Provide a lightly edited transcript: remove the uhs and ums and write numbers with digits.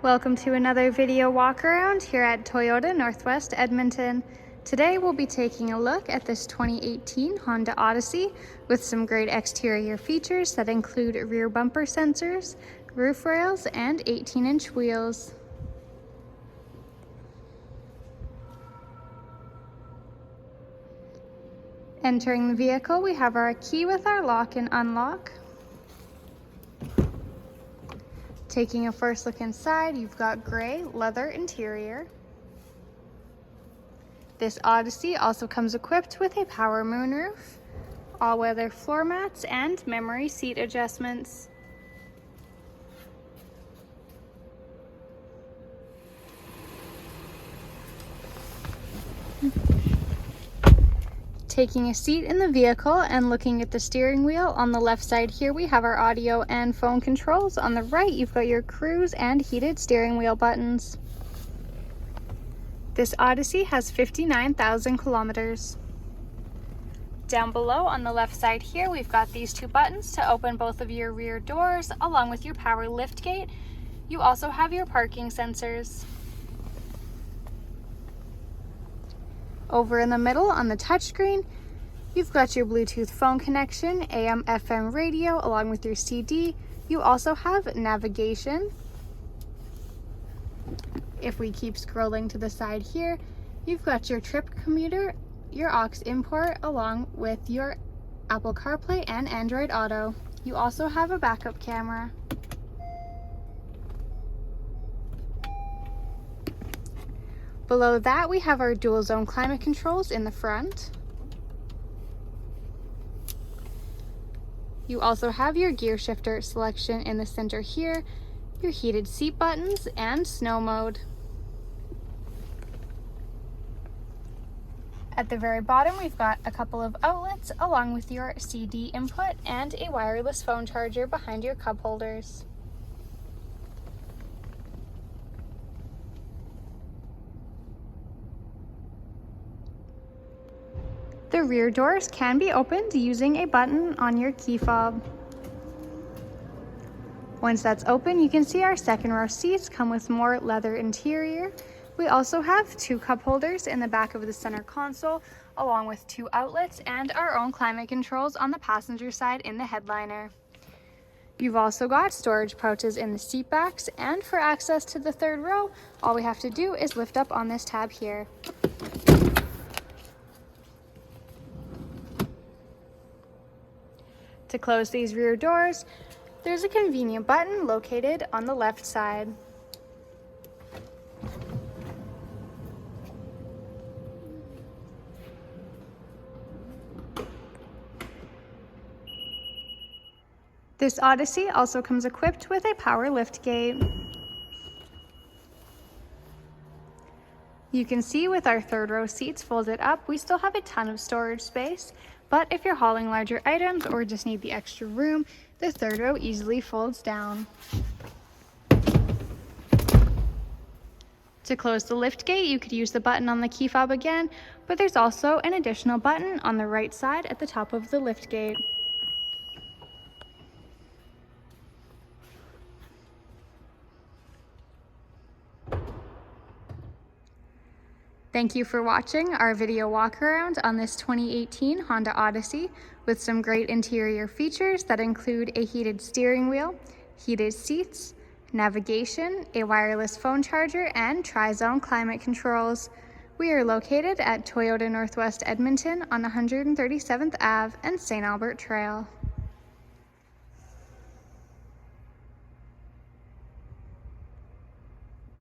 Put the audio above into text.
Welcome to another video walk around here at Toyota Northwest Edmonton. Today we'll be taking a look at this 2018 Honda Odyssey with some great exterior features that include rear bumper sensors, roof rails, and 18-inch wheels. Entering the vehicle, we have our key with our lock and unlock. Taking a first look inside, you've got gray leather interior. This Odyssey also comes equipped with a power moonroof, all-weather floor mats, and memory seat adjustments. Taking a seat in the vehicle and looking at the steering wheel, on the left side here we have our audio and phone controls. On the right you've got your cruise and heated steering wheel buttons. This Odyssey has 59,000 kilometers. Down below on the left side here we've got these two buttons to open both of your rear doors along with your power lift gate. You also have your parking sensors. Over in the middle on the touchscreen, you've got your Bluetooth phone connection, AM/FM radio, along with your CD. You also have navigation. If we keep scrolling to the side here, you've got your trip commuter, your aux import, along with your Apple CarPlay and Android Auto. You also have a backup camera. Below that, we have our dual zone climate controls in the front. You also have your gear shifter selection in the center here, your heated seat buttons, and snow mode. At the very bottom, we've got a couple of outlets along with your CD input and a wireless phone charger behind your cup holders. The rear doors can be opened using a button on your key fob. Once that's open, you can see our second row seats come with more leather interior. We also have two cup holders in the back of the center console, along with two outlets and our own climate controls on the passenger side in the headliner. You've also got storage pouches in the seat backs, and for access to the third row, all we have to do is lift up on this tab here. To close these rear doors, there's a convenient button located on the left side. This Odyssey also comes equipped with a power lift gate. You can see with our third row seats folded up, we still have a ton of storage space, but if you're hauling larger items or just need the extra room, the third row easily folds down. To close the lift gate, you could use the button on the key fob again, but there's also an additional button on the right side at the top of the lift gate. Thank you for watching our video walk around on this 2018 Honda Odyssey with some great interior features that include a heated steering wheel, heated seats, navigation, a wireless phone charger, and tri-zone climate controls. We are located at Toyota Northwest Edmonton on 137th Ave and St. Albert Trail.